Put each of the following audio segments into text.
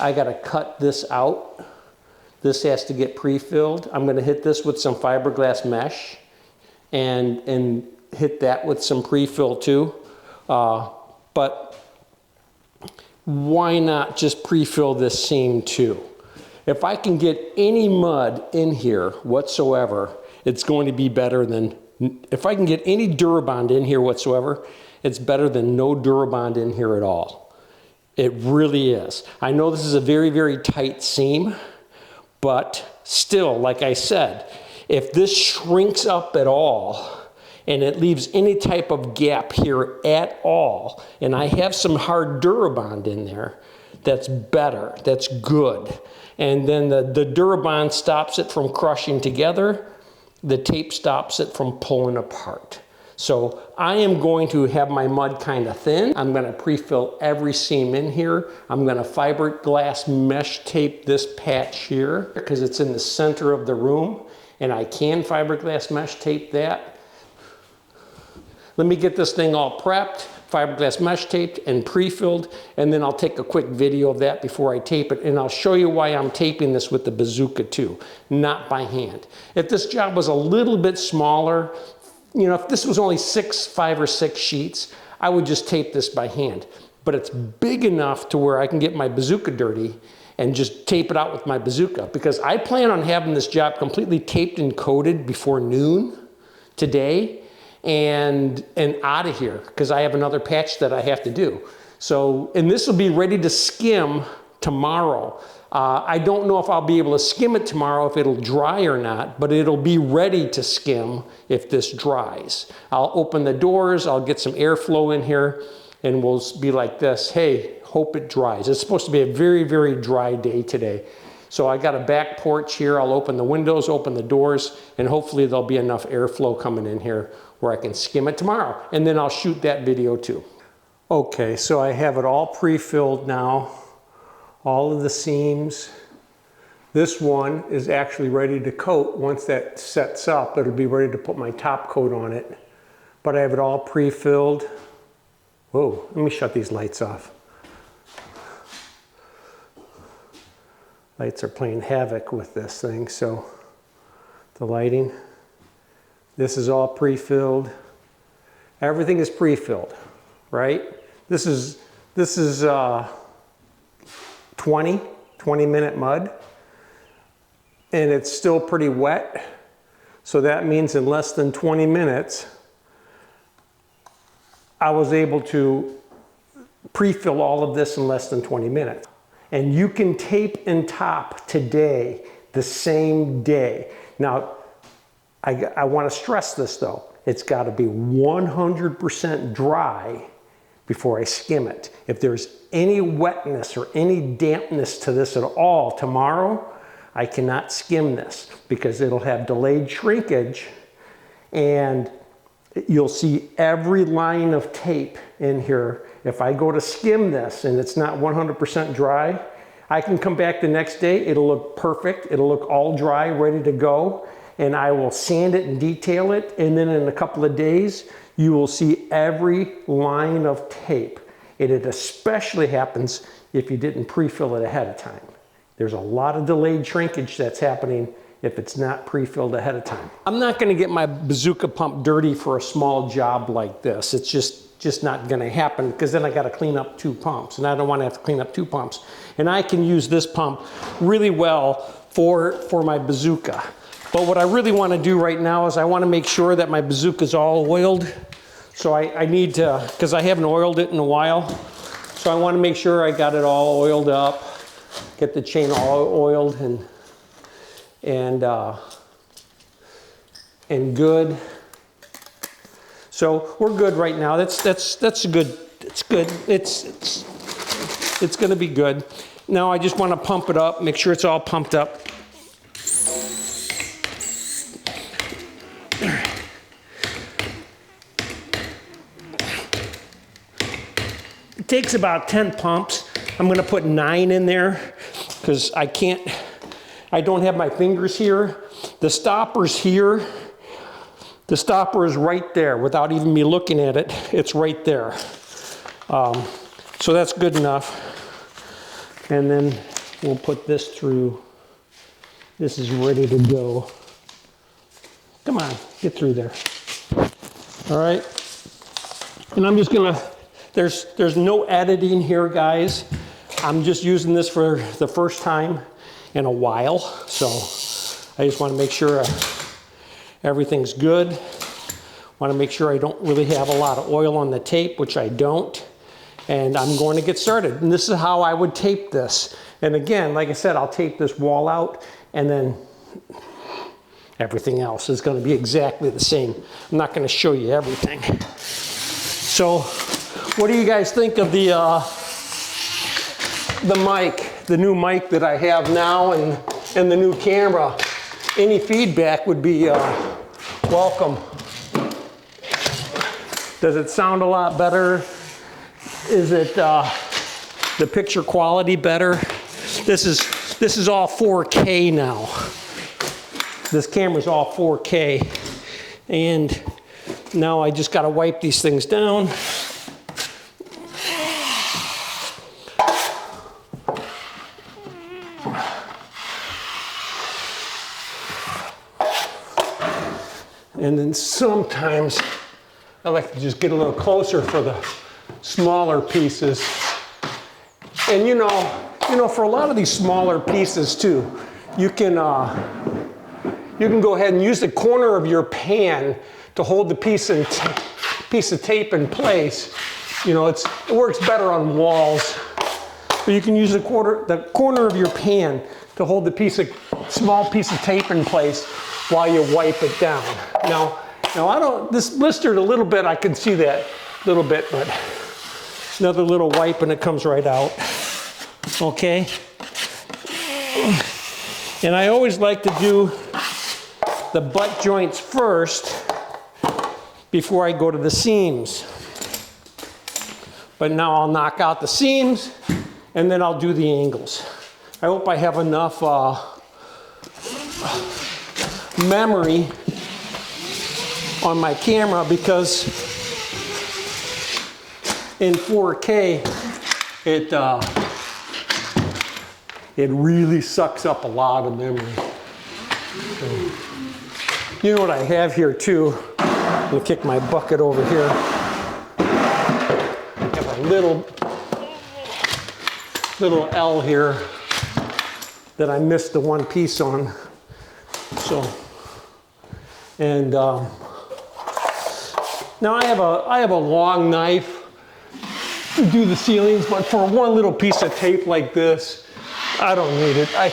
I gotta cut this out. This has to get pre-filled. I'm gonna hit this with some fiberglass mesh and hit that with some pre-fill too. But why not just pre-fill this seam too? If I can get any mud in here whatsoever, it's going to be better than, if I can get any Durabond in here whatsoever, it's better than no Durabond in here at all. It really is. I know this is a very, very tight seam, but still, like I said, if this shrinks up at all and it leaves any type of gap here at all, and I have some hard Durabond in there, that's better, that's good. And then the Durabond stops it from crushing together, the tape stops it from pulling apart. So I am going to have my mud kind of thin. I'm gonna pre-fill every seam in here. I'm gonna fiberglass mesh tape this patch here because it's in the center of the room and I can fiberglass mesh tape that. Let me get this thing all prepped, fiberglass mesh taped and pre-filled, and then I'll take a quick video of that before I tape it, and I'll show you why I'm taping this with the bazooka too, not by hand. If this job was a little bit smaller, you know, if this was only 5 or 6 sheets, I would just tape this by hand. But it's big enough to where I can get my bazooka dirty and just tape it out with my bazooka, because I plan on having this job completely taped and coated before noon today and out of here, because I have another patch that I have to do. So, and this will be ready to skim tomorrow. I don't know if I'll be able to skim it tomorrow, if it'll dry or not, but it'll be ready to skim if this dries. I'll open the doors, I'll get some airflow in here, and we'll be like this, hey, hope it dries. It's supposed to be a very, very dry day today. So I got a back porch here, I'll open the windows, open the doors, and hopefully there'll be enough airflow coming in here where I can skim it tomorrow. And then I'll shoot that video too. Okay, so I have it all pre-filled now. All of the seams. This one is actually ready to coat. Once that sets up, it'll be ready to put my top coat on it. But I have it all pre-filled. Whoa, let me shut these lights off. Lights are playing havoc with this thing, so the lighting. This is all pre-filled. Everything is pre-filled, right? This is 20-minute mud, and it's still pretty wet. So that means in less than 20 minutes, I was able to pre-fill all of this in less than 20 minutes. And you can tape and top today, the same day. Now, I want to stress this though. It's got to be 100% dry before I skim it. If there's any wetness or any dampness to this at all tomorrow, I cannot skim this because it'll have delayed shrinkage, and you'll see every line of tape in here. If I go to skim this and it's not 100% dry, I can come back the next day, it'll look perfect, it'll look all dry, ready to go, and I will sand it and detail it, and then in a couple of days, you will see every line of tape. And it especially happens if you didn't pre-fill it ahead of time. There's a lot of delayed shrinkage that's happening if it's not pre-filled ahead of time. I'm not gonna get my bazooka pump dirty for a small job like this. It's just not gonna happen, because then I gotta clean up 2 pumps, and I don't wanna have to clean up 2 pumps. And I can use this pump really well for my bazooka. But what I really wanna do right now is I wanna make sure that my bazooka's all oiled. So I need to, because I haven't oiled it in a while, so I want to make sure I got it all oiled up, get the chain all oiled and good. So we're good right now. That's good. It's good. It's going to be good. Now I just want to pump it up, make sure it's all pumped up. It takes about 10 pumps. I'm gonna put 9 in there because I don't have my fingers here. The stopper's here. The stopper is right there without even me looking at it. It's right there. So that's good enough. And then we'll put this through. This is ready to go. Come on, get through there. All right. And I'm just gonna, there's no editing here, guys. I'm just using this for the first time in a while. So I just wanna make sure everything's good. Want to make sure I don't really have a lot of oil on the tape, which I don't. And I'm going to get started. And this is how I would tape this. And again, like I said, I'll tape this wall out, and then everything else is going to be exactly the same. I'm not going to show you everything. So what do you guys think of the mic, the new mic that I have now, and the new camera? Any feedback would be welcome. Does it sound a lot better? Is it the picture quality better? This is all 4K now. This camera's all 4K. And now I just gotta wipe these things down. And then sometimes I like to just get a little closer for the smaller pieces. And you know, for a lot of these smaller pieces too, you can go ahead and use the corner of your pan to hold the piece of tape in place. You know, it works better on walls. But you can use the corner of your pan to hold the small piece of tape in place while you wipe it down. Now this blistered a little bit, I can see that a little bit, but another little wipe and it comes right out. Okay? And I always like to do the butt joints first before I go to the seams. But now I'll knock out the seams and then I'll do the angles. I hope I have enough memory on my camera, because in 4K it really sucks up a lot of memory. So, you know what I have here too? I'm gonna kick my bucket over here. I have a little L here that I missed the one piece on. So, and now I have a long knife to do the ceilings, but for one little piece of tape like this, I don't need it. I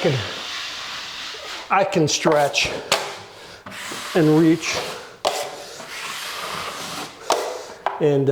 can stretch and reach. And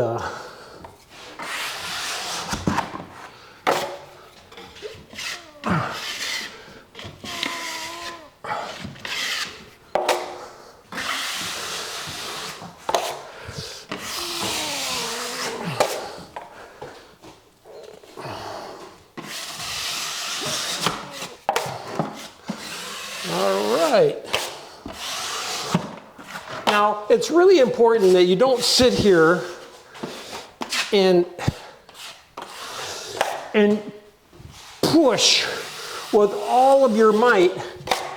now, it's really important that you don't sit here and push with all of your might,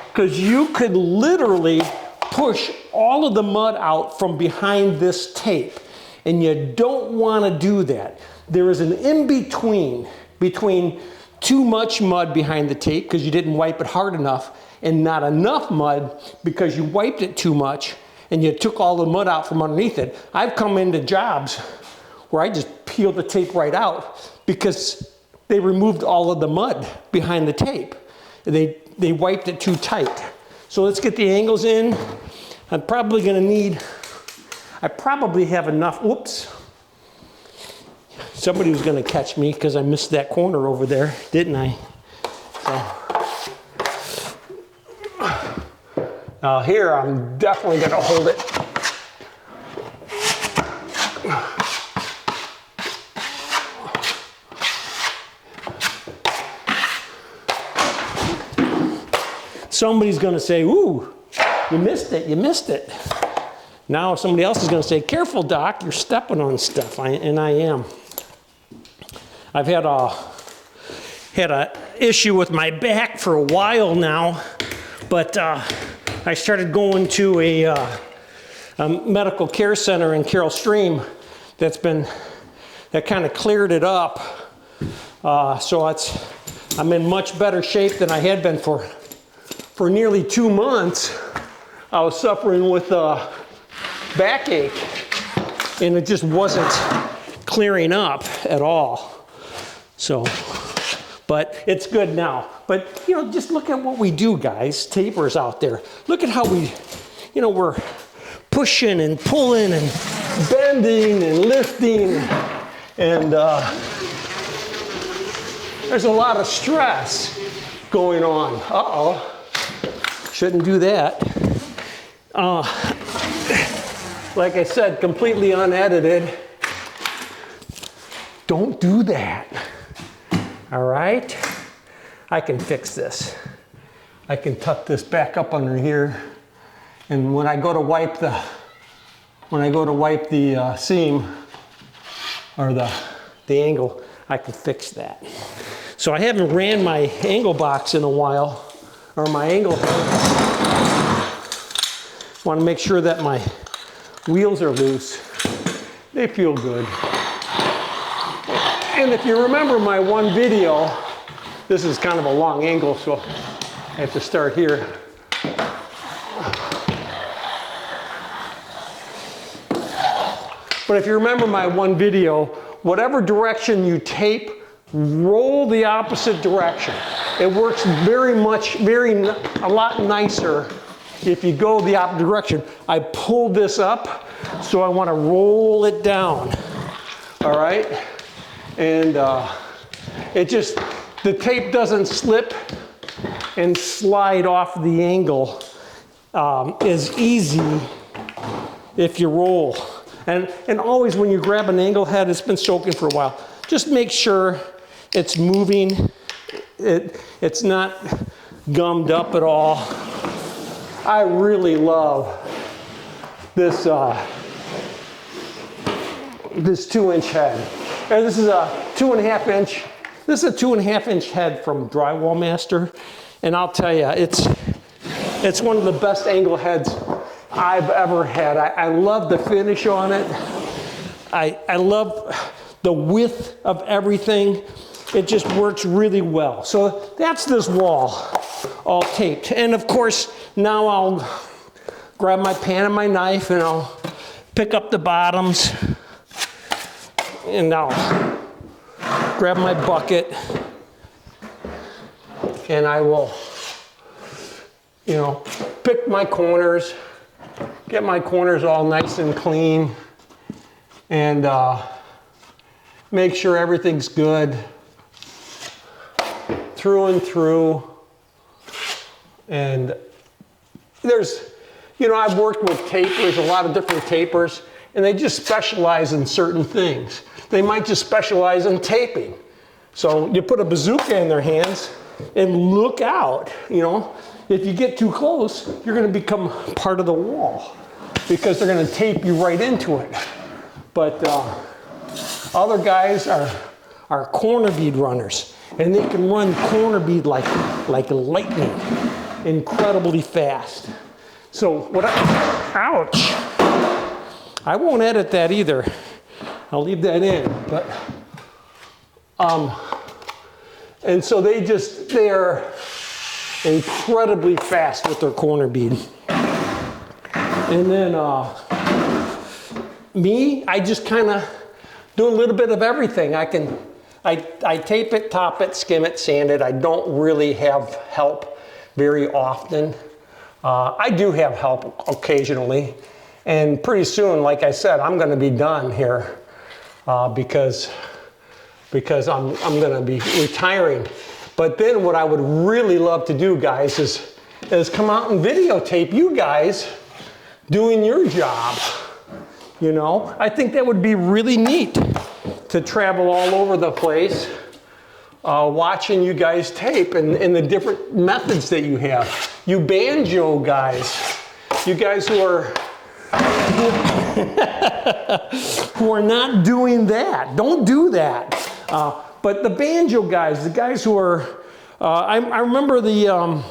because you could literally push all of the mud out from behind this tape, and you don't want to do that. There is an in-between between too much mud behind the tape because you didn't wipe it hard enough, and not enough mud because you wiped it too much and you took all the mud out from underneath it. I've come into jobs where I just peeled the tape right out because they removed all of the mud behind the tape. They wiped it too tight. So let's get the angles in. I'm probably gonna need, I probably have enough, whoops. Somebody was gonna catch me because I missed that corner over there, didn't I? So, here I'm definitely gonna hold it. Somebody's gonna say, ooh, you missed it, you missed it. Now somebody else is gonna say, careful, Doc, you're stepping on stuff, and I am. I've had had an issue with my back for a while now, but I started going to a medical care center in Carroll Stream that kind of cleared it up. So I'm in much better shape than I had been for nearly 2 months. I was suffering with backache, and it just wasn't clearing up at all. So, but it's good now. But, you know, just look at what we do, guys, tapers out there. Look at how we're pushing and pulling and bending and lifting, and there's a lot of stress going on. Uh-oh, shouldn't do that. Like I said, completely unedited. Don't do that. All right? I can fix this. I can tuck this back up under here, and when I go to wipe the seam or the angle, I can fix that. So I haven't ran my angle box in a while, or my angle head. Want to make sure that my wheels are loose. They feel good. And if you remember my one video, this is kind of a long angle, so I have to start here. But if you remember my one video, whatever direction you tape, roll the opposite direction. It works a lot nicer if you go the opposite direction. I pulled this up, so I want to roll it down. All right? And the tape doesn't slip and slide off the angle as easy if you roll. And always when you grab an angle head, it's been soaking for a while, just make sure it's moving. It's not gummed up at all. I really love this this 2-inch head. And this is a 2.5 inch. This is a 2.5 inch head from Drywall Master, and I'll tell you, it's one of the best angle heads I've ever had. I love the finish on it. I love the width of everything. It just works really well. So that's this wall all taped. And of course, now I'll grab my pan and my knife, and I'll pick up the bottoms, and I'll grab my bucket, and I will, pick my corners, get my corners all nice and clean, and make sure everything's good through and through. And I've worked with tapers, a lot of different tapers, and they just specialize in certain things. They might just specialize in taping. So you put a bazooka in their hands and look out, If you get too close, you're gonna become part of the wall because they're gonna tape you right into it. But other guys are corner bead runners, and they can run corner bead like lightning, incredibly fast. So ouch. I won't edit that either. I'll leave that in, but, and so they are incredibly fast with their corner bead. And then I just kind of do a little bit of everything. I tape it, top it, skim it, sand it. I don't really have help very often. I do have help occasionally. And pretty soon, like I said, I'm gonna be done here because I'm gonna be retiring. But then what I would really love to do, guys, is come out and videotape you guys doing your job. I think that would be really neat to travel all over the place, watching you guys tape and the different methods that you have. You banjo guys, you guys who are not doing that. Don't do that. But the banjo guys, the guys who are, I remember the,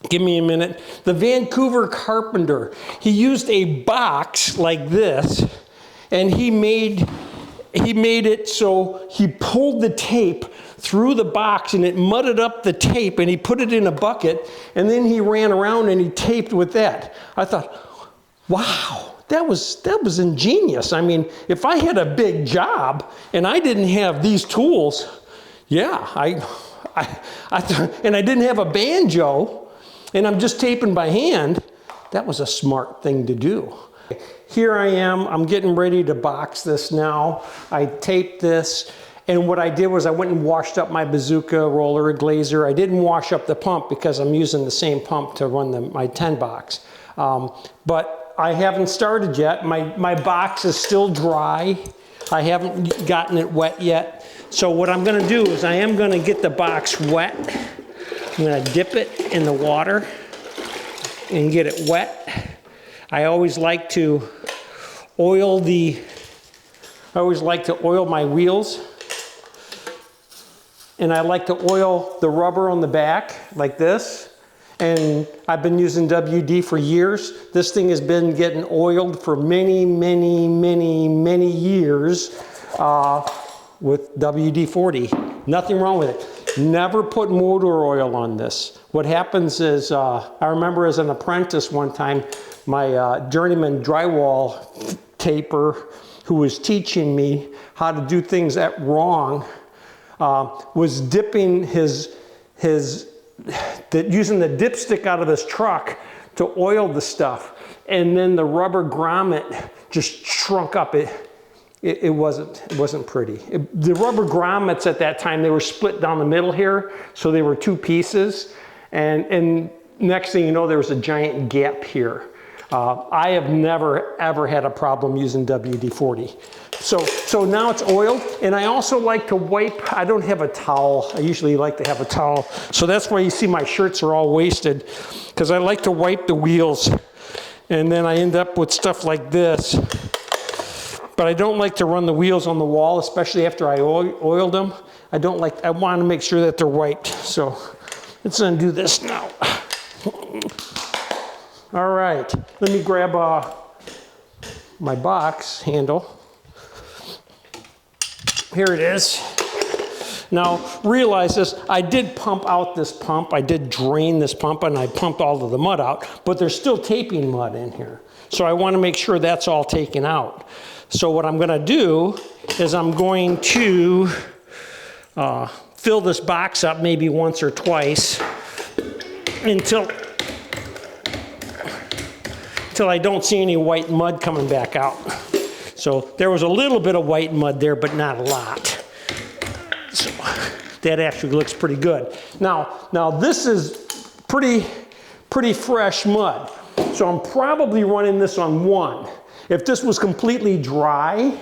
give me a minute, the Vancouver carpenter. He used a box like this, and he made it so he pulled the tape through the box and it mudded up the tape, and he put it in a bucket, and then he ran around and he taped with that. I thought, wow, that was ingenious. I mean, if I had a big job and I didn't have these tools, yeah, and I didn't have a banjo, and I'm just taping by hand, that was a smart thing to do. Here I am, I'm getting ready to box this now. I taped this, and what I did was I went and washed up my bazooka roller glazer. I didn't wash up the pump because I'm using the same pump to run my 10 box. But I haven't started yet. My box is still dry. I haven't gotten it wet yet. So what I'm gonna do is I am gonna get the box wet. I'm gonna dip it in the water and get it wet. I always like to oil my wheels, and I like to oil the rubber on the back like this. And I've been using WD for years. This thing has been getting oiled for many, many, many, many years with WD-40. Nothing wrong with it. Never put motor oil on this. What happens is, I remember as an apprentice one time, my journeyman drywall taper who was teaching me how to do things wrong was dipping using the dipstick out of his truck to oil the stuff, and then the rubber grommet just shrunk up. It wasn't pretty. The rubber grommets at that time, they were split down the middle here, so they were two pieces, and next thing you know, there was a giant gap here. I have never ever had a problem using WD-40. So now it's oiled, and I also like to wipe. I don't have a towel. I usually like to have a towel. So that's why you see my shirts are all wasted, because I like to wipe the wheels, and then I end up with stuff like this. But I don't like to run the wheels on the wall, especially after I oiled them. I want to make sure that they're wiped. So let's undo this now. All right, let me grab my box handle. Here it is. Now, realize this, I did pump out this pump. I did drain this pump, and I pumped all of the mud out, but there's still taping mud in here. So I want to make sure that's all taken out. So what I'm going to do is I'm going to fill this box up maybe once or twice until I don't see any white mud coming back out. So there was a little bit of white mud there, but not a lot. So that actually looks pretty good. Now this is pretty fresh mud. So I'm probably running this on 1. If this was completely dry,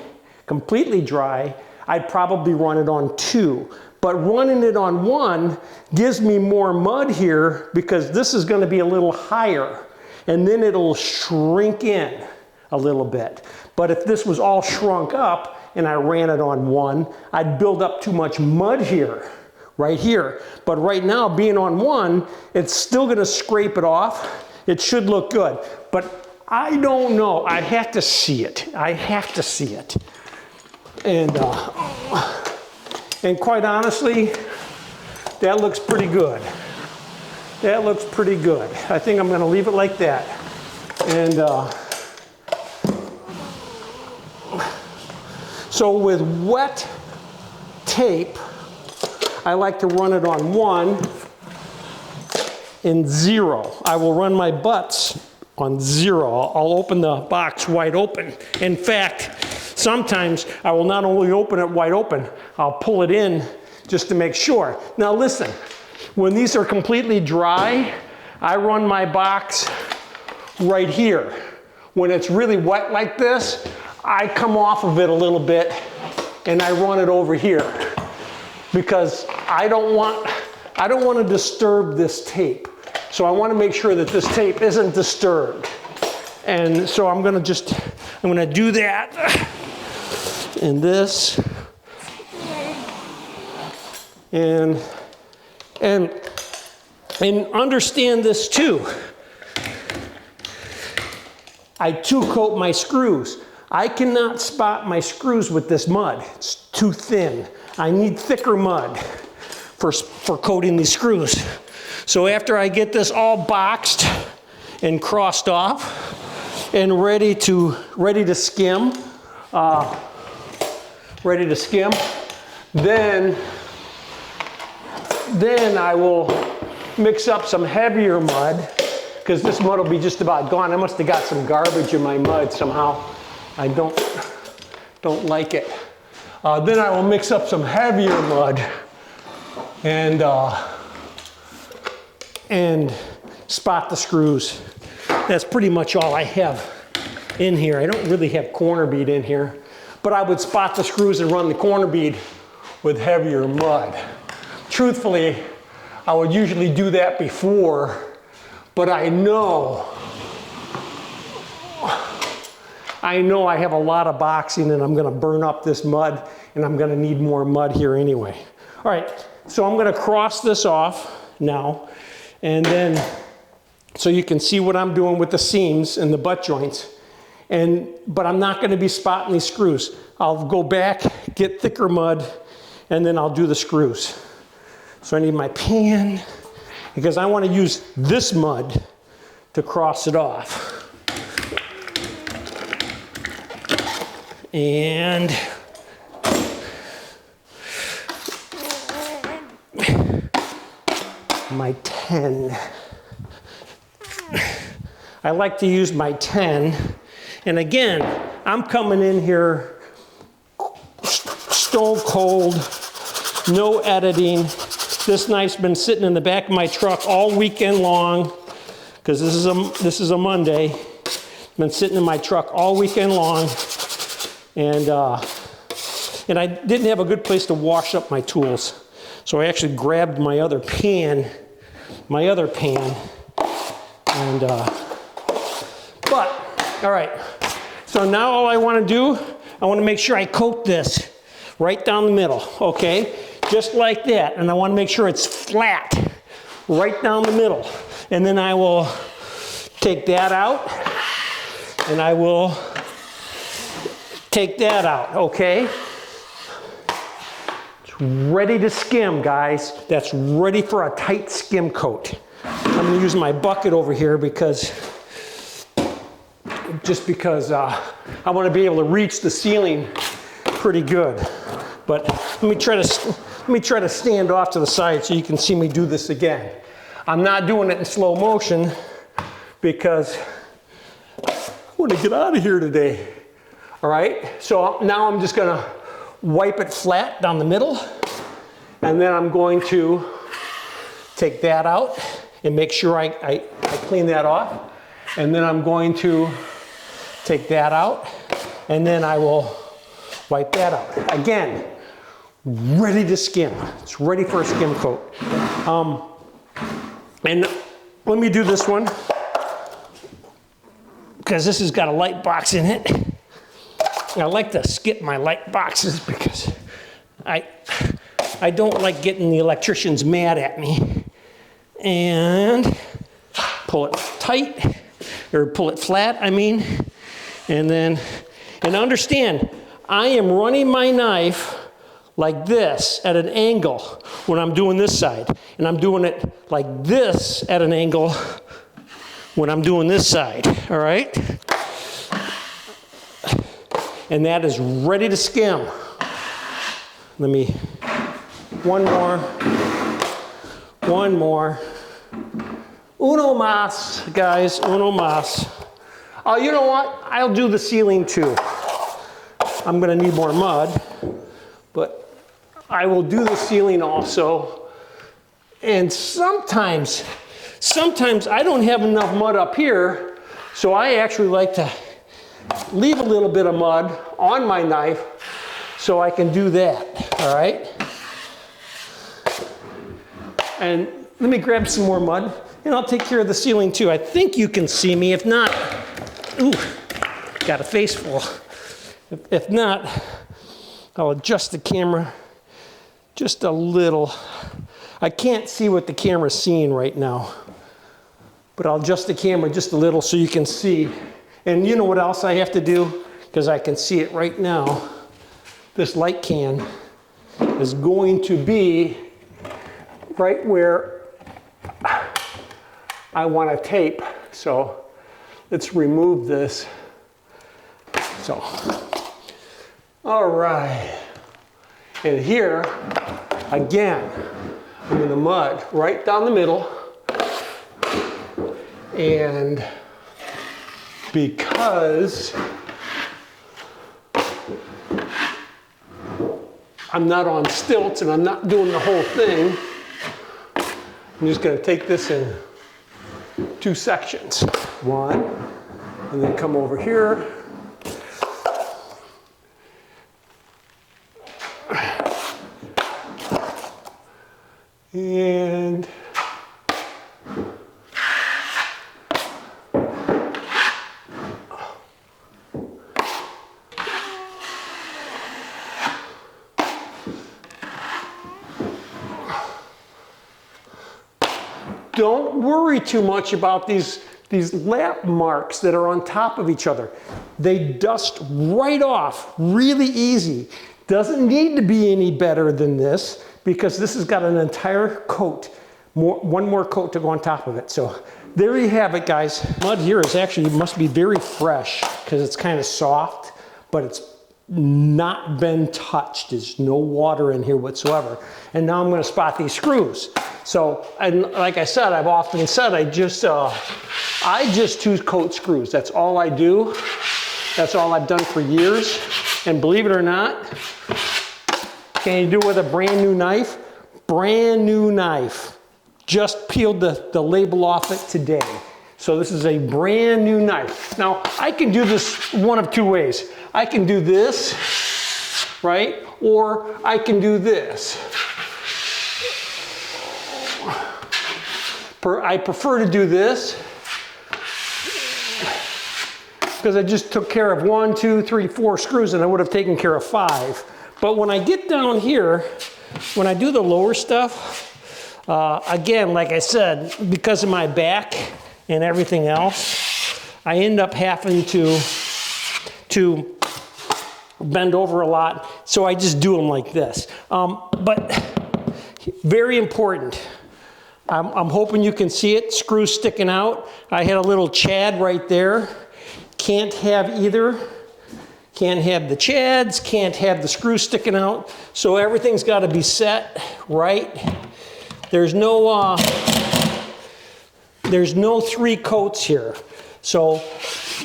I'd probably run it on 2. But running it on 1 gives me more mud here because this is going to be a little higher, and then it'll shrink in a little bit. But if this was all shrunk up and I ran it on 1, I'd build up too much mud here, right here. But right now, being on 1, it's still going to scrape it off. It should look good. But I don't know. I have to see it. And quite honestly, that looks pretty good. I think I'm going to leave it like that. And so with wet tape, I like to run it on 1 and 0. I will run my butts on 0. I'll open the box wide open. In fact, sometimes I will not only open it wide open, I'll pull it in just to make sure. Now listen, when these are completely dry, I run my box right here. When it's really wet like this, I come off of it a little bit and I run it over here because I don't want to disturb this tape. So I want to make sure that this tape isn't disturbed. And so I'm going to do that. And this. And understand this too. I two-coat my screws. I cannot spot my screws with this mud. It's too thin. I need thicker mud for coating these screws. So after I get this all boxed and crossed off and ready to skim, then I will mix up some heavier mud, because this mud will be just about gone. I must have got some garbage in my mud somehow. I don't like it. Then I will mix up some heavier mud and spot the screws. That's pretty much all I have in here. I don't really have corner bead in here, but I would spot the screws and run the corner bead with heavier mud. Truthfully, I would usually do that before, but I know I have a lot of boxing and I'm gonna burn up this mud and I'm gonna need more mud here anyway. All right, so I'm gonna cross this off now, and then, so you can see what I'm doing with the seams and the butt joints. But I'm not gonna be spotting these screws. I'll go back, get thicker mud, and then I'll do the screws. So I need my pan, because I want to use this mud to cross it off. And my 10. I like to use my 10. And again, I'm coming in here stone cold, no editing. This knife's been sitting in the back of my truck all weekend long, because this is a Monday. Been sitting in my truck all weekend long, and I didn't have a good place to wash up my tools, so I actually grabbed my other pan, and but all right. So now all I want to do, I want to make sure I coat this right down the middle, okay? Just like that, and I want to make sure it's flat right down the middle. And then I will take that out, and I will take that out, okay? It's ready to skim, guys. That's ready for a tight skim coat. I'm gonna use my bucket over here because I want to be able to reach the ceiling pretty good. But let me try to stand off to the side so you can see me do this again. I'm not doing it in slow motion because I want to get out of here today. All right, so now I'm just gonna wipe it flat down the middle, and then I'm going to take that out and make sure I clean that off. And then I'm going to take that out, and then I will wipe that out. Again, ready to skim. It's ready for a skim coat. And let me do this one, because this has got a light box in it. I like to skip my light boxes because I don't like getting the electricians mad at me. And pull it tight, or pull it flat, I mean. And then, and understand, I am running my knife like this at an angle when I'm doing this side. And I'm doing it like this at an angle when I'm doing this side, all right? And that is ready to skim. Let me, one more. Uno mas, guys, uno mas. Oh, you know what? I'll do the ceiling too. I'm gonna need more mud, but I will do the ceiling also. And sometimes I don't have enough mud up here, so I actually like to leave a little bit of mud on my knife so I can do that, all right? And let me grab some more mud, and I'll take care of the ceiling too. I think you can see me. If not, ooh, got a face full. If not, I'll adjust the camera just a little. I can't see what the camera's seeing right now, but I'll adjust the camera just a little so you can see. And you know what else I have to do? Because I can see it right now. This light can is going to be right where I want to tape. So let's remove this. So, all right. And here, again, I'm in the mud right down the middle. And because I'm not on stilts and I'm not doing the whole thing, I'm just going to take this in 2 sections. One, and then come over here. And don't worry too much about these lap marks that are on top of each other. They dust right off really easy. Doesn't need to be any better than this because this has got an entire coat, one more coat to go on top of it. So there you have it, guys. Mud here is actually, must be very fresh because it's kind of soft, but it's not been touched. There's no water in here whatsoever. And now I'm going to spot these screws. So, and like I said, I've often said I just 2-coat screws. That's all I do. That's all I've done for years. And believe it or not, can you do it with a brand new knife? Brand new knife. Just peeled the label off it today. So this is a brand new knife. Now, I can do this one of 2 ways. I can do this, right? Or I can do this. I prefer to do this because I just took care of 1, 2, 3, 4 screws and I would have taken care of 5. But when I get down here, when I do the lower stuff, again, like I said, because of my back and everything else, I end up having to bend over a lot. So I just do them like this. But very important. I'm hoping you can see it, screws sticking out. I had a little chad right there. Can't have either. Can't have the chads, can't have the screws sticking out. So everything's got to be set right. There's no 3 coats here. So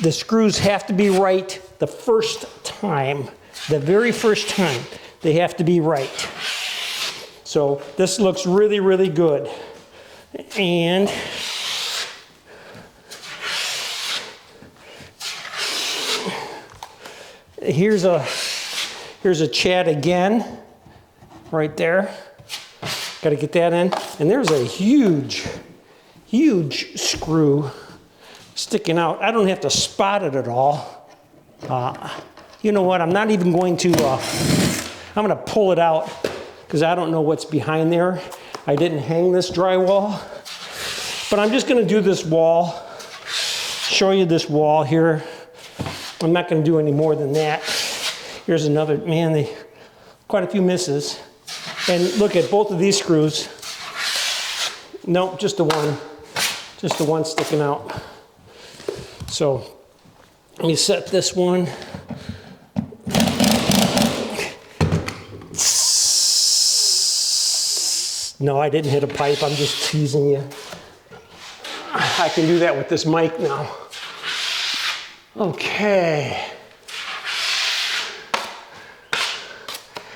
the screws have to be right the first time. The very first time, they have to be right. So this looks really, really good. And here's a chad again, right there. Got to get that in. And there's a huge, huge screw sticking out. I don't have to spot it at all. You know what? I'm not even going to, I'm going to pull it out because I don't know what's behind there. I didn't hang this drywall, but I'm just going to do this wall, show you this wall here. I'm not going to do any more than that. Here's another, man, quite a few misses. And look at both of these screws. Nope, just the one sticking out. So let me set this one. No, I didn't hit a pipe. I'm just teasing you. I can do that with this mic now. Okay.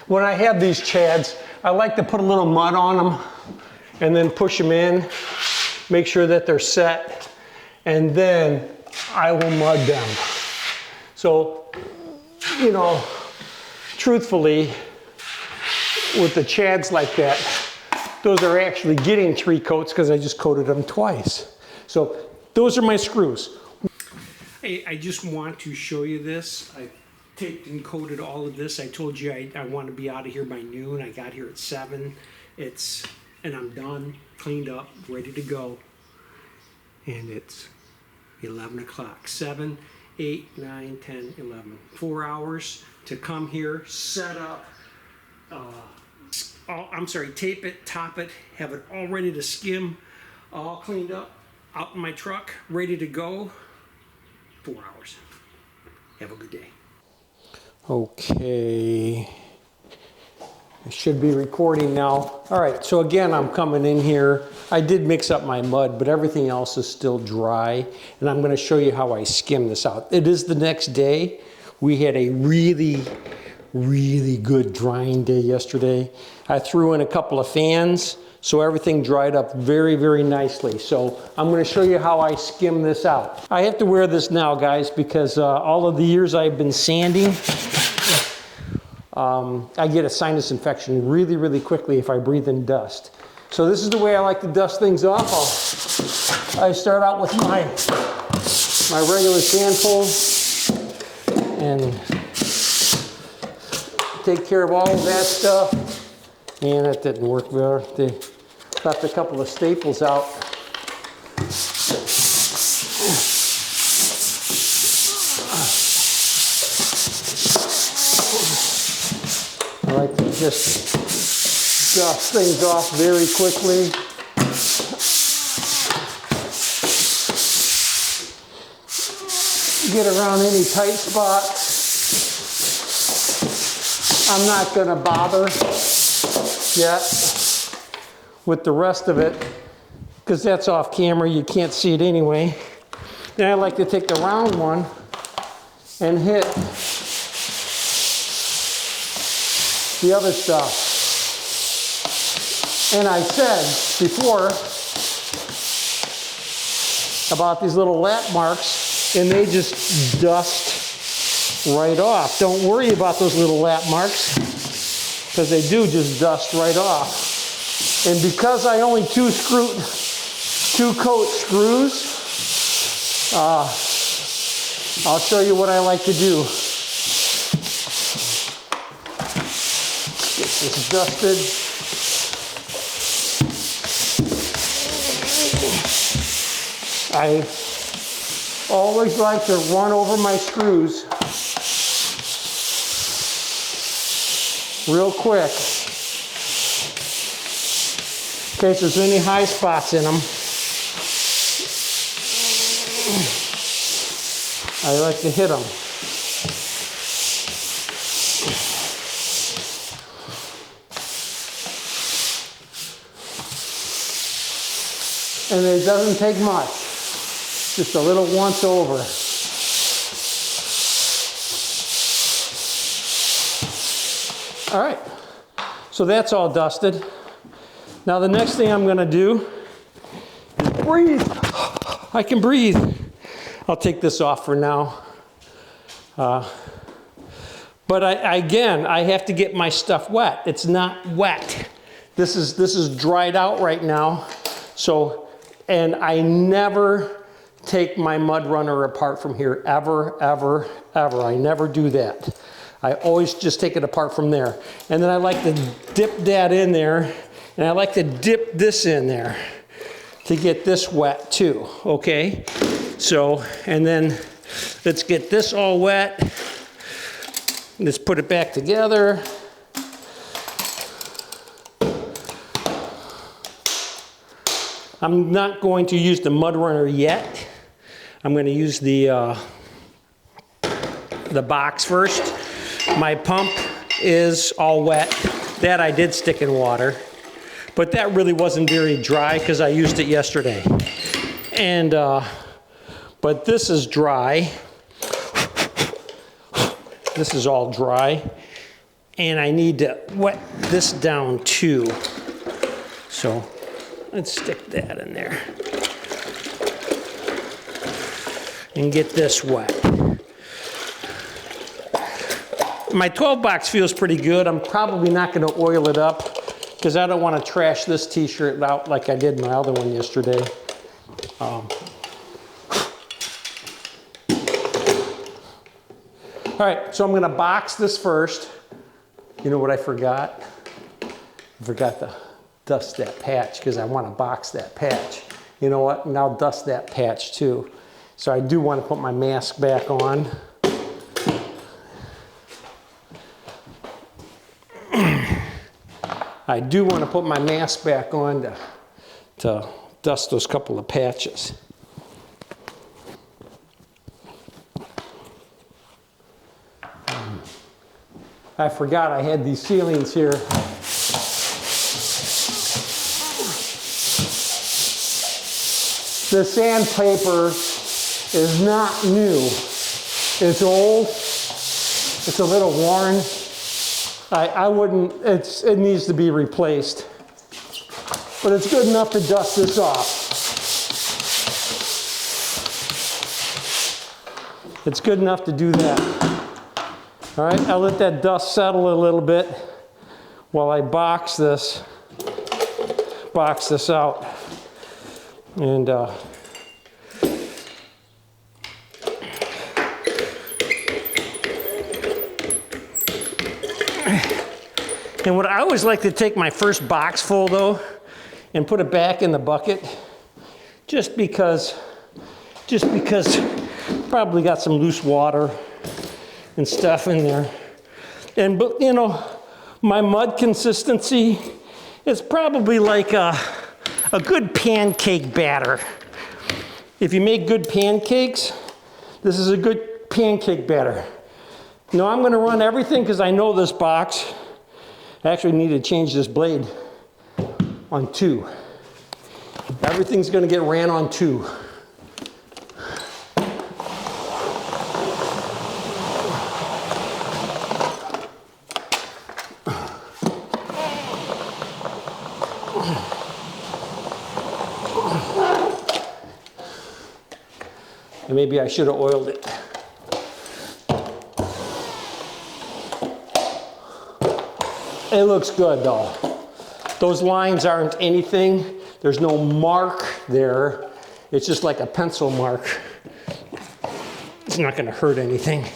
When I have these chads, I like to put a little mud on them and then push them in, make sure that they're set, and then I will mud them. So, you know, truthfully, with the chads like that, those are actually getting 3 coats because I just coated them twice. So those are my screws. Hey, I just want to show you this. taped and coated all of this. I told you I want to be out of here by noon. I got here at 7. And I'm done, cleaned up, ready to go. And it's 11 o'clock. 7, 8, 9, 10, 11. 4 hours to come here, set up, tape it, top it, have it all ready to skim, all cleaned up, out in my truck, ready to go. 4 hours. Have a good day. Okay. I should be recording now. All right, so again, I'm coming in here. I did mix up my mud, but everything else is still dry. And I'm gonna show you how I skim this out. It is the next day. We had a really good drying day yesterday. I threw in a couple of fans, so everything dried up very nicely. So I'm gonna show you how I skim this out. I have to wear this now, guys, because all of the years I've been sanding, I get a sinus infection really quickly if I breathe in dust. So this is the way I like to dust things off. I start out with my regular sandful and take care of all of that stuff. And that didn't work well. They left a couple of staples out. I like to just dust things off very quickly. Get around any tight spots. I'm not going to bother yet with the rest of it because that's off camera. You can't see it anyway. Then I like to take the round one and hit the other stuff. And I said before about these little lap marks, and they just dust right off. Don't worry about those little lap marks because they do just dust right off. And because I only two coat screws, I'll show you what I like to do. Get this dusted. I always like to run over my screws real quick in case there's any high spots in them. I like to hit them. And it doesn't take much. Just a little once over. All right, so that's all dusted. Now the next thing I'm gonna do is breathe. I can breathe. I'll take this off for now. But again, I have to get my stuff wet. It's not wet. This is dried out right now. So, and I never take my mud runner apart from here, ever. I never do that. I always just take it apart from there. And then I like to dip that in there, and I like to dip this in there to get this wet too, okay? So, and then let's get this all wet. Let's put it back together. I'm not going to use the mud runner yet. I'm going to use the box first. My pump is all wet. That I did stick in water, but that really wasn't very dry because I used it yesterday. And but this is dry. This is all dry, and I need to wet this down too. So let's stick that in there and get this wet. My 12 box feels pretty good. I'm probably not going to oil it up because I don't want to trash this t-shirt out like I did my other one yesterday. All right, so I'm gonna box this first. You know what I forgot? I forgot to dust that patch because I want to box that patch. You know what? And I'll dust that patch too. So I do want to put my mask back on. I do want to put my mask back on to dust those couple of patches. I forgot I had these ceilings here. The sandpaper is not new. It's old. It's a little worn. I wouldn't, it needs to be replaced. But it's good enough to dust this off. It's good enough to do that. All right, I'll let that dust settle a little bit while I box this out. And what I always like to take my first box full though and put it back in the bucket just because probably got some loose water and stuff in there. And but you know, my mud consistency is probably like a good pancake batter. If you make good pancakes, this is a good pancake batter. Now I'm gonna run everything because I know this box. I actually need to change this blade on 2. Everything's gonna get ran on 2. And maybe I should have oiled it. It looks good though. Those lines aren't anything. There's no mark there. It's just like a pencil mark. It's not gonna hurt anything.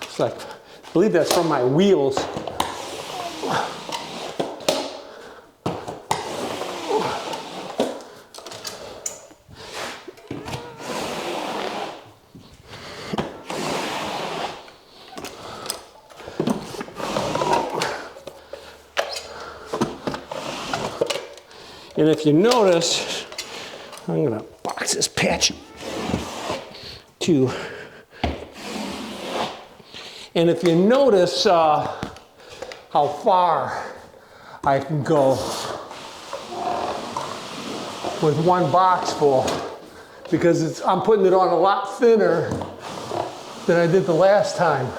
It's like, I believe that's from my wheels. And if you notice, I'm gonna box this patch too. And if you notice how far I can go with one box full, because I'm putting it on a lot thinner than I did the last time.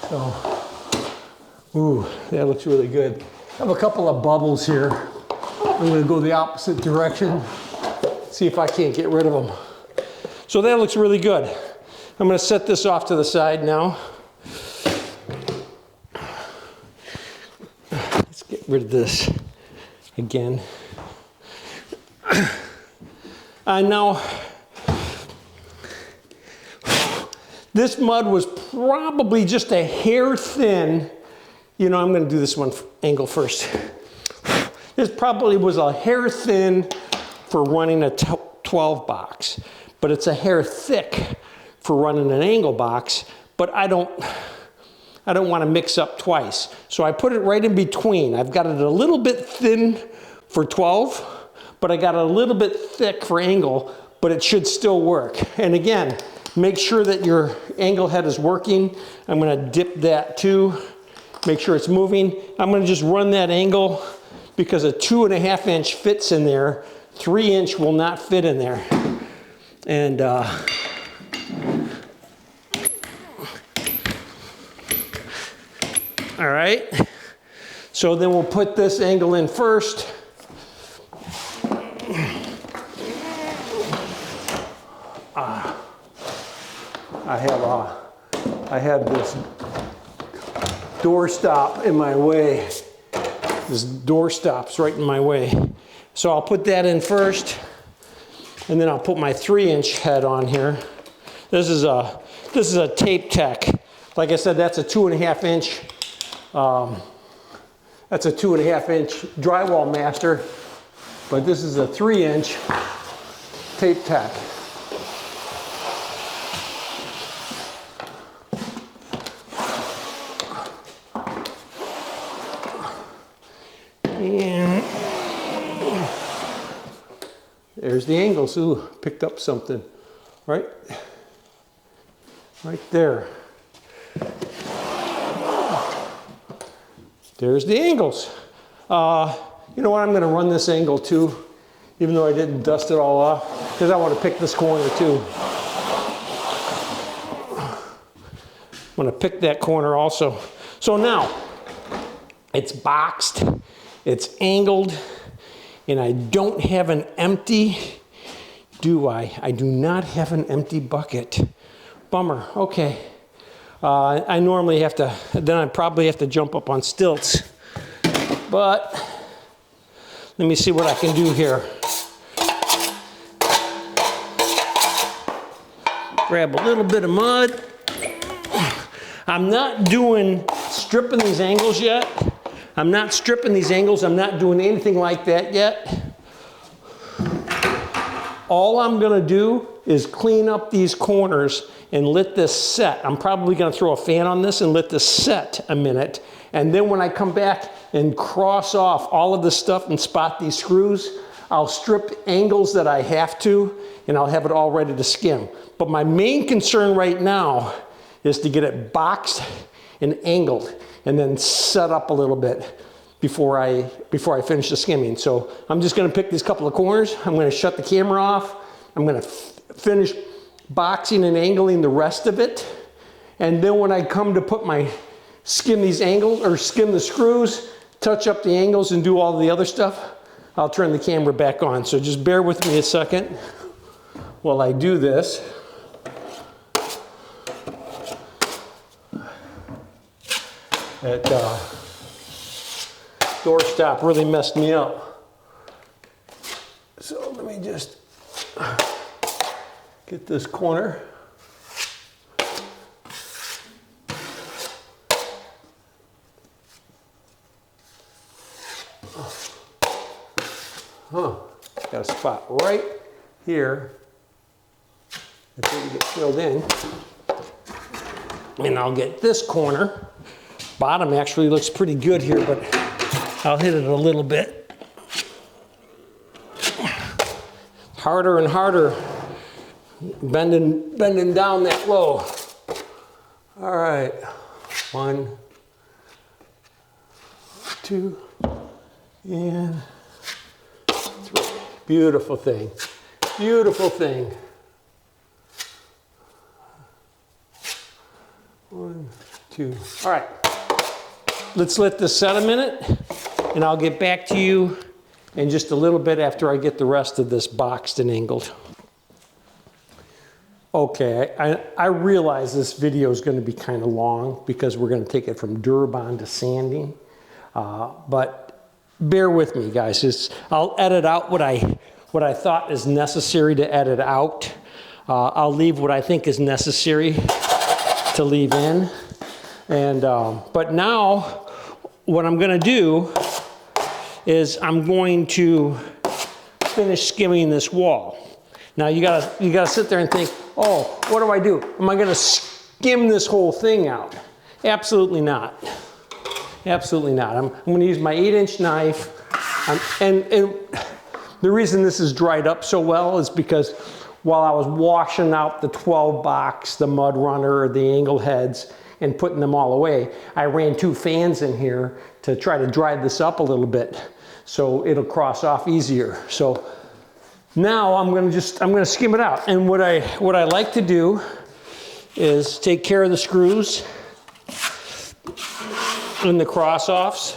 So, ooh, that looks really good. I have a couple of bubbles here. I'm gonna go the opposite direction, see if I can't get rid of them. So that looks really good. I'm gonna set this off to the side now. Let's get rid of this again. Now, this mud was probably just a hair thin. You know, I'm gonna do this one angle first. This probably was a hair thin for running a 12 box, but it's a hair thick for running an angle box, but I don't want to mix up twice. So I put it right in between. I've got it a little bit thin for 12, but I got it a little bit thick for angle, but it should still work. And again, make sure that your angle head is working. I'm gonna dip that too, make sure it's moving. I'm gonna just run that angle because a 2.5 inch fits in there, 3 inch will not fit in there. And all right, so then we'll put this angle in first. I have this door stop in my way. This door stop's right in my way. So I'll put that in first, And then I'll put my 3-inch head on here. This is a tape tech. Like I said, that's a 2.5 inch. That's a 2.5 inch drywall master, but this is a 3-inch tape tech. And there's the angles. Ooh, picked up something. Right there. There's the angles. You know what, I'm going to run this angle too, even though I didn't dust it all off, because I want to pick this corner too. I want to pick that corner also. So now, it's boxed, it's angled, and I don't have an empty, do I? I do not have an empty bucket. Bummer, okay. I normally have to, then I probably have to jump up on stilts. But let me see what I can do here. Grab a little bit of mud. I'm not stripping these angles yet. I'm not stripping these angles. I'm not doing anything like that yet. All I'm gonna do is clean up these corners and let this set. I'm probably gonna throw a fan on this and let this set a minute. And then when I come back and cross off all of this stuff and spot these screws, I'll strip angles that I have to, and I'll have it all ready to skim. But my main concern right now is to get it boxed and angled and then set up a little bit before I finish the skimming. So I'm just gonna pick these couple of corners. I'm gonna shut the camera off. I'm gonna finish boxing and angling the rest of it. And then when I come to put skim these angles, or skim the screws, touch up the angles and do all the other stuff, I'll turn the camera back on. So just bear with me a second while I do this. That doorstop really messed me up. So let me just get this corner. Got a spot right here that didn't get filled in. And I'll get this corner. Bottom actually looks pretty good here, but I'll hit it a little bit. Harder and harder, bending down that low. All right, 1, 2, and 3. Beautiful thing, beautiful thing. 1, 2, all right. Let's let this set a minute, and I'll get back to you in just a little bit after I get the rest of this boxed and angled. Okay, I realize this video is going to be kind of long because we're going to take it from Durabond to sanding, but bear with me, guys. I'll edit out what I thought is necessary to edit out. I'll leave what I think is necessary to leave in. And but now what I'm going to do is I'm going to finish skimming this wall. Now you gotta sit there and think, oh, what do I do? Am I going to skim this whole thing out? Absolutely not. Absolutely not. I'm going to use my 8-inch knife. And the reason this is dried up so well is because while I was washing out the 12 box, the mud runner, the angle heads, and putting them all away, I ran 2 fans in here to try to dry this up a little bit so it'll cross off easier. So now I'm gonna skim it out. And what I like to do is take care of the screws and the cross-offs.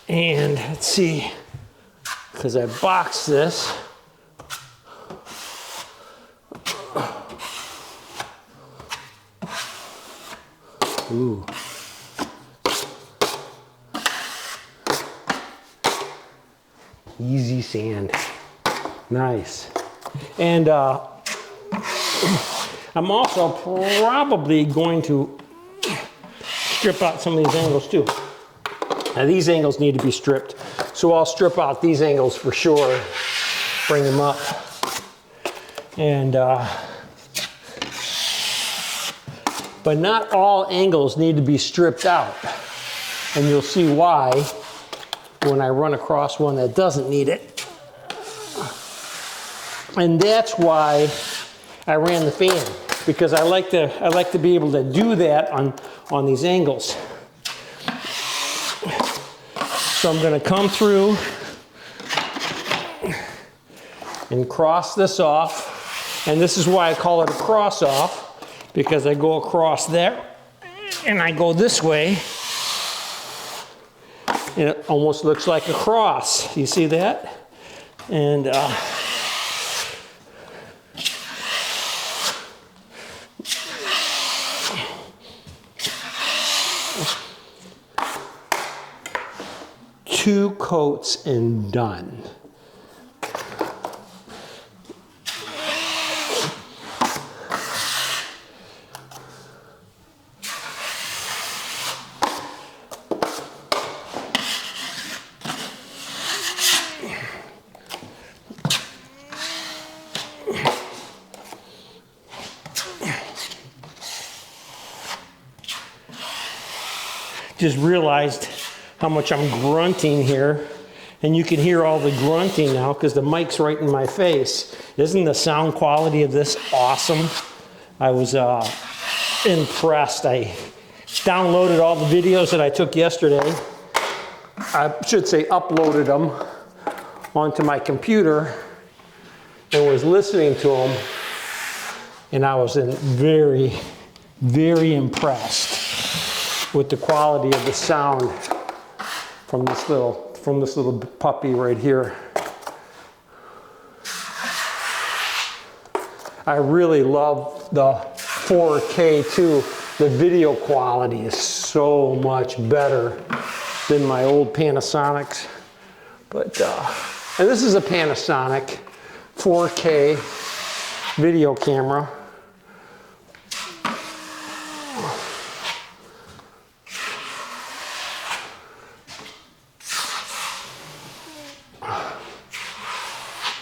And let's see, because I boxed this. Ooh. Easy sand. Nice. And I'm also probably going to strip out some of these angles too. Now these angles need to be stripped, so I'll strip out these angles for sure, bring them up. And but not all angles need to be stripped out, and you'll see why when I run across one that doesn't need it. And that's why I ran the fan, because I like to be able to do that on these angles. So I'm going to come through and cross this off, and this is why I call it a cross off, because I go across there and I go this way, and it almost looks like a cross. You see that? And two coats and done. Just realized how much I'm grunting here, and you can hear all the grunting now because the mic's right in my face. Isn't the sound quality of this awesome? I was impressed. I downloaded all the videos that I took yesterday. I should say uploaded them onto my computer and was listening to them, and I was very, very impressed with the quality of the sound from this little puppy right here. I really love the 4K too. The video quality is so much better than my old Panasonics. But and this is a Panasonic 4K video camera.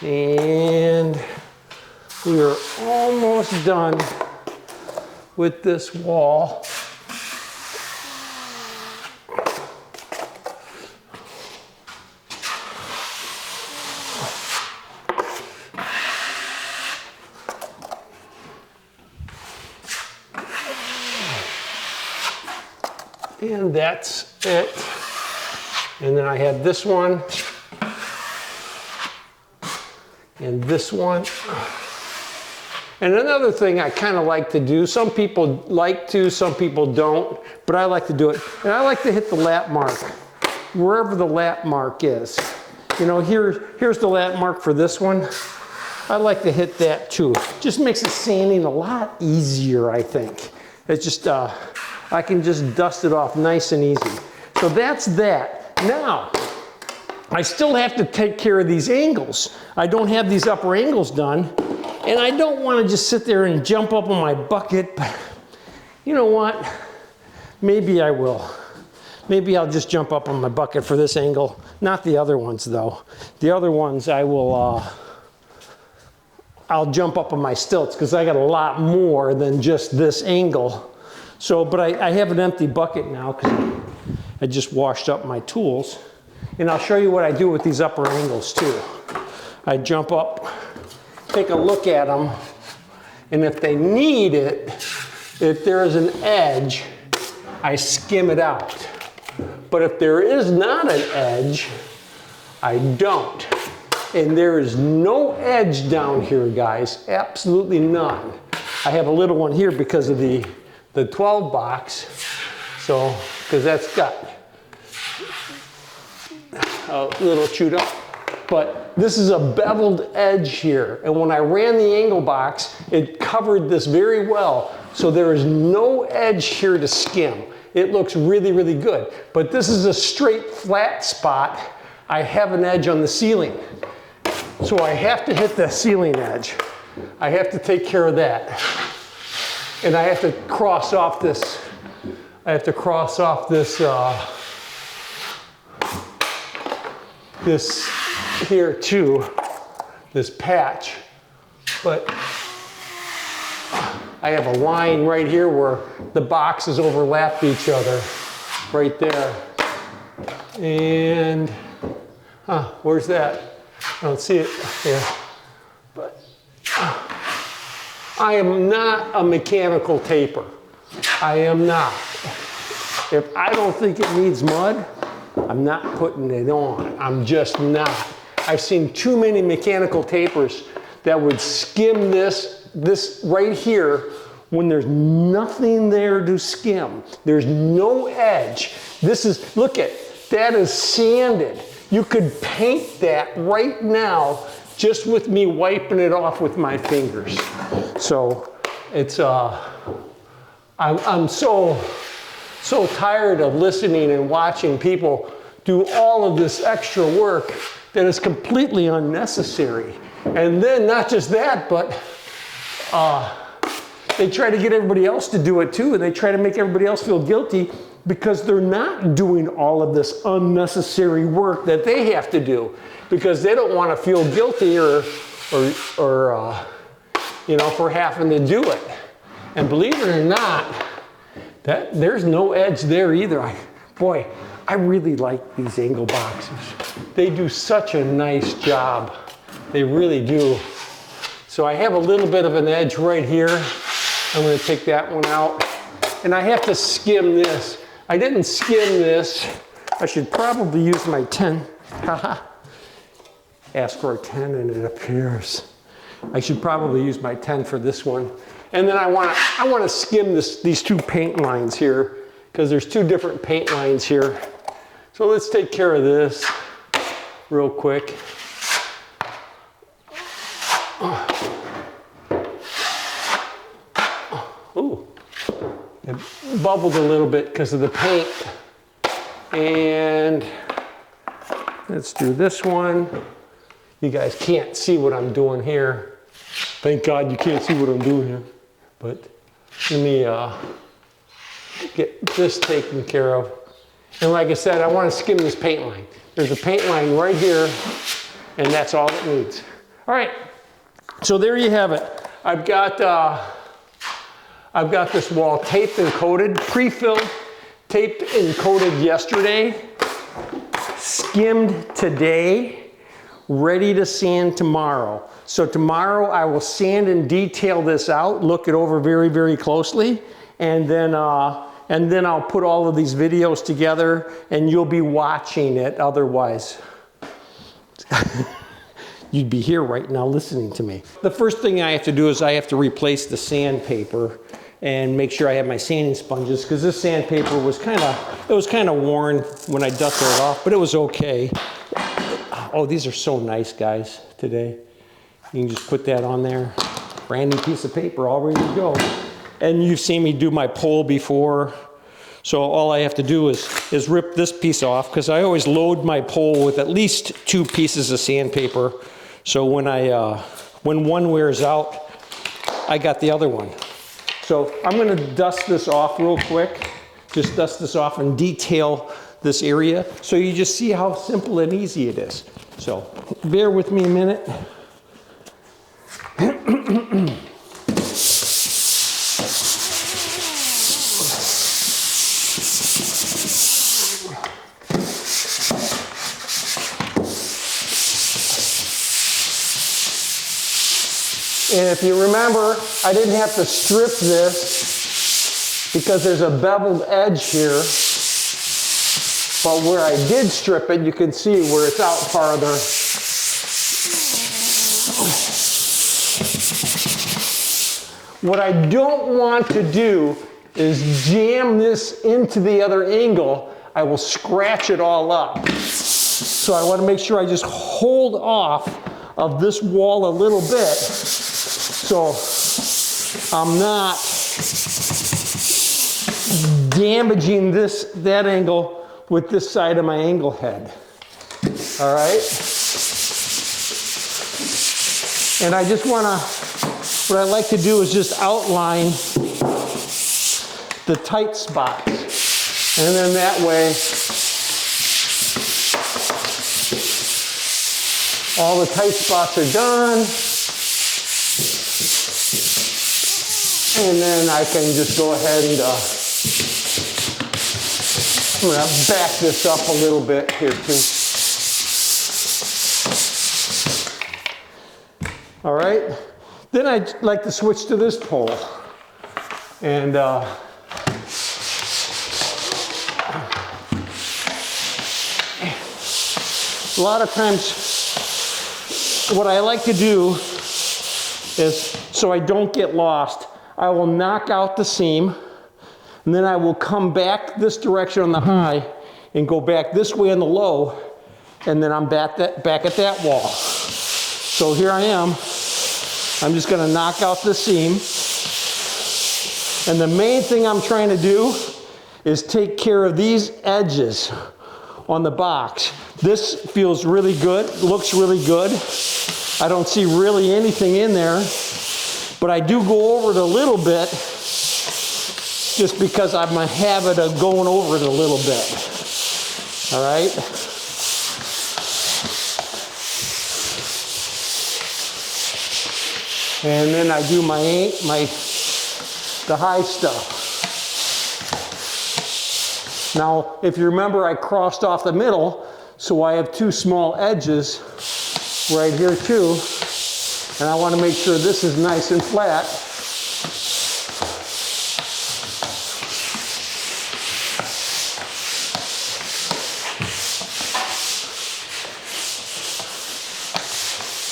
And we are almost done with this wall. And that's it. And then I have this one. And this one. And another thing I kind of like to do, some people like to, some people don't, but I like to do it. And I like to hit the lap mark, wherever the lap mark is. You know, here's the lap mark for this one. I like to hit that too. Just makes the sanding a lot easier, I think. It's just, I can just dust it off nice and easy. So that's that. Now, I still have to take care of these angles. I don't have these upper angles done, and I don't want to just sit there and jump up on my bucket, but you know what? Maybe I will. Maybe I'll just jump up on my bucket for this angle. Not the other ones though. The other ones I will, I'll jump up on my stilts because I got a lot more than just this angle. So, but I have an empty bucket now because I just washed up my tools. And I'll show you what I do with these upper angles too. I jump up, take a look at them, and if they need it, if there is an edge, I skim it out. But if there is not an edge, I don't. And there is no edge down here, guys, absolutely none. I have a little one here because of the 12 box, so, because that's got a little chewed up. But this is a beveled edge here, and when I ran the angle box, it covered this very well, so there is no edge here to skim. It looks really, really good. But this is a straight flat spot. I have an edge on the ceiling. So I have to hit the ceiling edge. I have to take care of that. And I have to cross off this. I have to cross off this, this here too, this patch. But I have a line right here where the boxes overlap each other, right there. And, where's that? I don't see it here. But I am not a mechanical taper. I am not. If I don't think it needs mud, I'm not putting it on. I'm just not. I've seen too many mechanical tapers that would skim this right here when there's nothing there to skim. There's no edge. This is, look at, that is sanded. You could paint that right now just with me wiping it off with my fingers. So it's, I'm so tired of listening and watching people do all of this extra work that is completely unnecessary. And then not just that, but they try to get everybody else to do it too, and they try to make everybody else feel guilty because they're not doing all of this unnecessary work that they have to do because they don't want to feel guilty or you know, for having to do it. And believe it or not, there's no edge there either. Boy, I really like these angle boxes. They do such a nice job. They really do. So I have a little bit of an edge right here. I'm going to take that one out. And I have to skim this. I didn't skim this. I should probably use my 10. Haha. Ask for a 10 and it appears. I should probably use my 10 for this one. And then I want to skim these two paint lines here because there's two different paint lines here. So let's take care of this real quick. Ooh, it bubbled a little bit because of the paint. And let's do this one. You guys can't see what I'm doing here. Thank God you can't see what I'm doing here. But let me get this taken care of. And like I said, I want to skim this paint line. There's a paint line right here, and that's all it needs. All right, so there you have it. I've got this wall taped and coated, pre-filled, taped and coated yesterday, skimmed today, ready to sand tomorrow. So tomorrow I will sand and detail this out, look it over very, very closely, and then I'll put all of these videos together and you'll be watching it. Otherwise, you'd be here right now listening to me. The first thing I have to do is I have to replace the sandpaper and make sure I have my sanding sponges because this sandpaper was kind of worn when I dusted it off, but it was okay. Oh, these are so nice, guys, today. You can just put that on there. Brand new piece of paper, all ready to go. And you've seen me do my pole before. So all I have to do is rip this piece off because I always load my pole with at least 2 pieces of sandpaper. So when one wears out, I got the other one. So I'm going to dust this off real quick. Just dust this off and detail this area. So you just see how simple and easy it is. So bear with me a minute. And if you remember, I didn't have to strip this because there's a beveled edge here. But where I did strip it, you can see where it's out farther. What I don't want to do is jam this into the other angle. I will scratch it all up. So I want to make sure I just hold off of this wall a little bit so I'm not damaging that angle with this side of my angle head. All right. And I just want to, what I like to do is just outline the tight spots. And then that way, all the tight spots are done. And then I can just go ahead and I'm going to back this up a little bit here too. All right. Then I'd like to switch to this pole. And a lot of times what I like to do is, so I don't get lost, I will knock out the seam, and then I will come back this direction on the high and go back this way on the low, and then I'm back at that wall. So here I am. I'm just going to knock out the seam. And the main thing I'm trying to do is take care of these edges on the box. This feels really good, looks really good. I don't see really anything in there, but I do go over it a little bit just because I have a habit of going over it a little bit. All right? And then I do the high stuff. Now, if you remember, I crossed off the middle, so I have two small edges right here too. And I want to make sure this is nice and flat.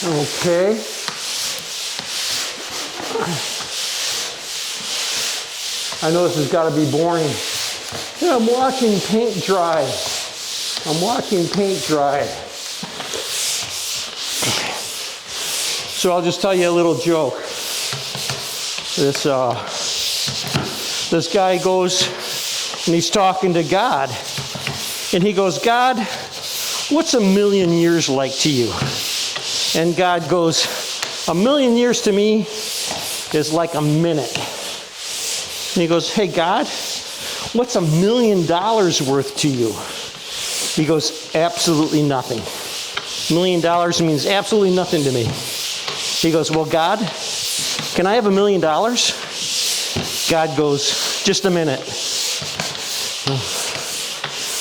Okay. I know this has got to be boring. Yeah, I'm watching paint dry. I'm watching paint dry. So I'll just tell you a little joke. This guy goes and he's talking to God. And he goes, God, what's a million years like to you? And God goes, a million years to me is like a minute. And he goes, hey God, what's $1 million worth to you? He goes, absolutely nothing. $1 million means absolutely nothing to me. He goes, well, God, can I have $1 million? God goes, just a minute.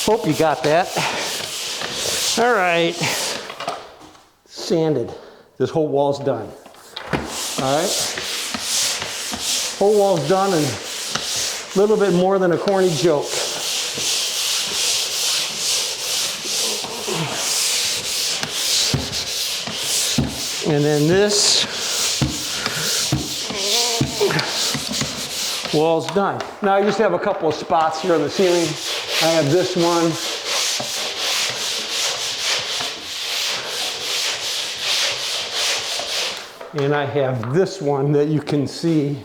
Hope you got that. All right. Sanded. This whole wall's done. All right. Whole wall's done and a little bit more than a corny joke. And then this wall's done. Now I just have a couple of spots here on the ceiling. I have this one. And I have this one that you can see.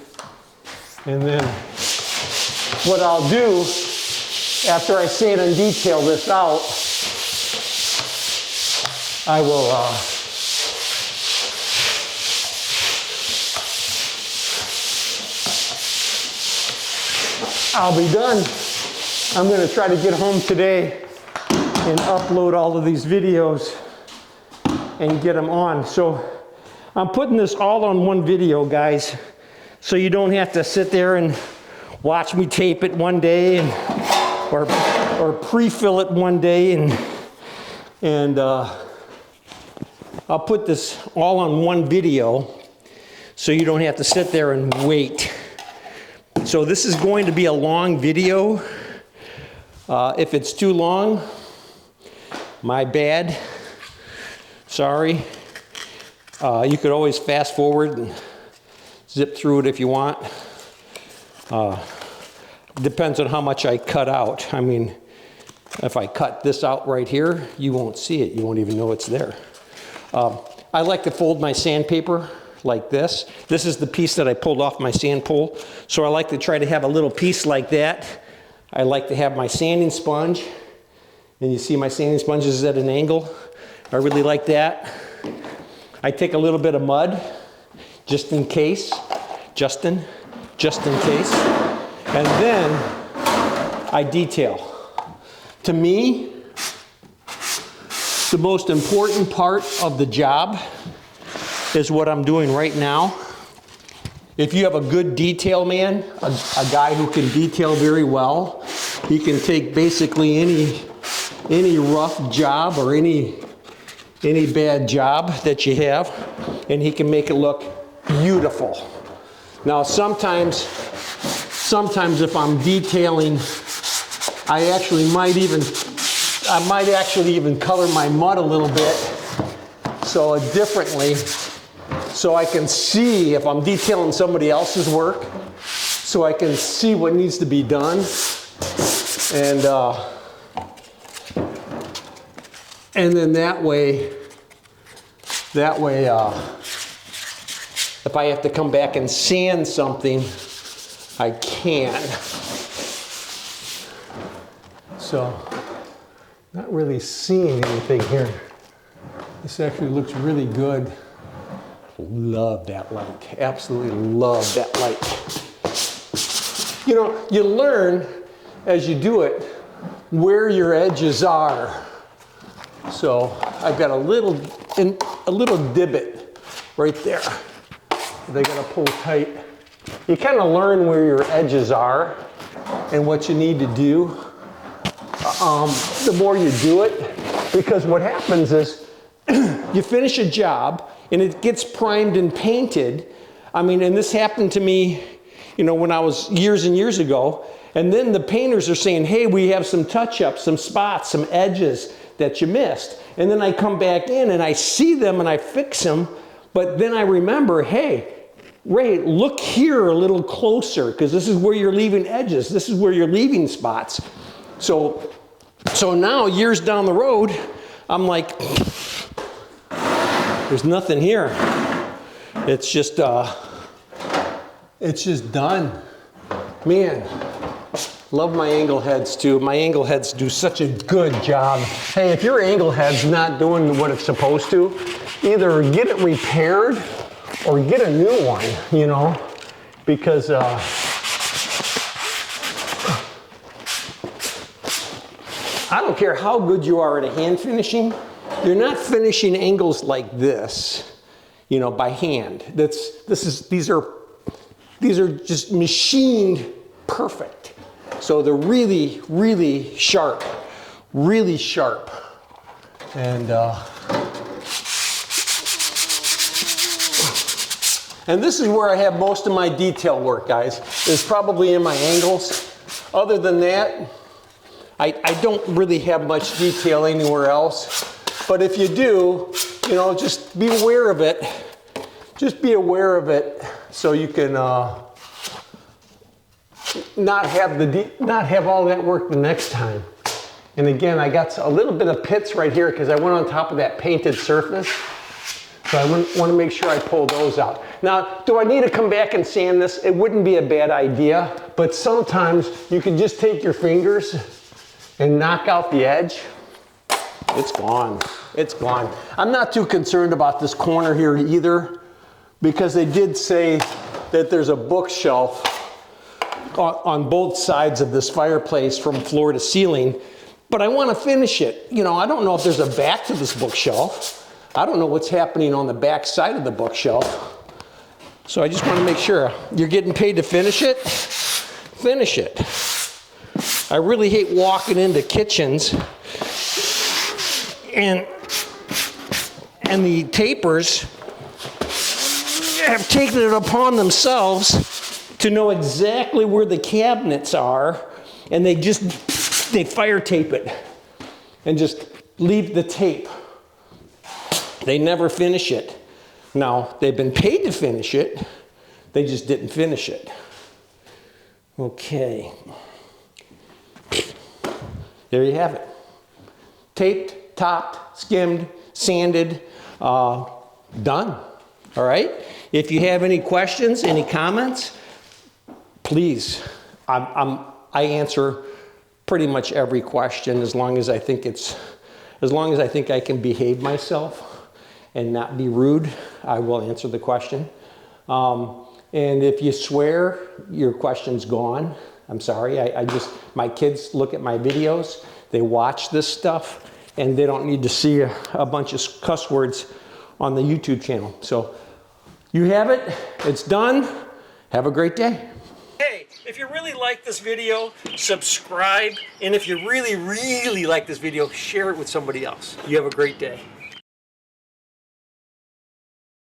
And then what I'll do after I sand and detail this out, I will I'll be done. I'm going to try to get home today and upload all of these videos and get them on. So I'm putting this all on one video, guys, so you don't have to sit there and watch me tape it one day and or pre-fill it one day, and I'll put this all on one video so you don't have to sit there and wait. So this is going to be a long video. If it's too long, my bad. Sorry. You could always fast forward and zip through it if you want. Depends on how much I cut out. I mean, if I cut this out right here, you won't see it. You won't even know it's there. I like to fold my sandpaper like this. This is the piece that I pulled off my sand pole. So I like to try to have a little piece like that. I like to have my sanding sponge. And you see my sanding sponge is at an angle. I really like that. I take a little bit of mud, just in case, just in case. And then I detail. To me, the most important part of the job is what I'm doing right now. If you have a good detail man, a guy who can detail very well, he can take basically any rough job or any bad job that you have, and he can make it look beautiful. Now sometimes if I'm detailing, I might actually even color my mud a little bit so differently, so I can see if I'm detailing somebody else's work, so I can see what needs to be done. And then that way, if I have to come back and sand something, I can. So, not really seeing anything here. This actually looks really good. Love that light. Absolutely love that light. You know, you learn as you do it where your edges are. So I've got a little divot right there. They gotta pull tight. You kind of learn where your edges are and what you need to do. The more you do it, because what happens is you finish a job and it gets primed and painted. I mean, and this happened to me, you know, when I was years and years ago. And then the painters are saying, hey, we have some touch-ups, some spots, some edges that you missed. And then I come back in and I see them and I fix them. But then I remember, hey, Ray, look here a little closer, because this is where you're leaving edges. This is where you're leaving spots. So now, years down the road, I'm like, there's nothing here. It's just done. Man, love my angle heads too. My angle heads do such a good job. Hey, if your angle head's not doing what it's supposed to, either get it repaired or get a new one, you know, because I don't care how good you are at hand finishing, you're not finishing angles like this, you know, by hand. These are just machined perfect. So they're really, really sharp, and this is where I have most of my detail work, guys, is probably in my angles. Other than that, I don't really have much detail anywhere else. But if you do, you know, just be aware of it. Just be aware of it so you can not have all that work the next time. And again, I got a little bit of pits right here because I went on top of that painted surface. So I want to make sure I pull those out. Now, do I need to come back and sand this? It wouldn't be a bad idea, but sometimes you can just take your fingers and knock out the edge. It's gone. It's gone. I'm not too concerned about this corner here either, because they did say that there's a bookshelf on both sides of this fireplace from floor to ceiling, but I want to finish it. You know, I don't know if there's a back to this bookshelf. I don't know what's happening on the back side of the bookshelf. So I just want to make sure you're getting paid to finish it. Finish it. I really hate walking into kitchens and the tapers have taken it upon themselves to know exactly where the cabinets are, and they fire tape it and just leave the tape. They never finish it. Now, they've been paid to finish it, they just didn't finish it. Okay. There you have it. Taped, topped, skimmed, sanded, done. All right? If you have any questions, any comments, please. I answer pretty much every question as long as I think it's As long as I think I can behave myself and not be rude, I will answer the question. And if you swear, your question's gone. I'm sorry, my kids look at my videos, they watch this stuff, and they don't need to see a bunch of cuss words on the YouTube channel. So you have it, it's done. Have a great day. Hey, if you really like this video, subscribe. And if you really, really like this video, share it with somebody else. You have a great day.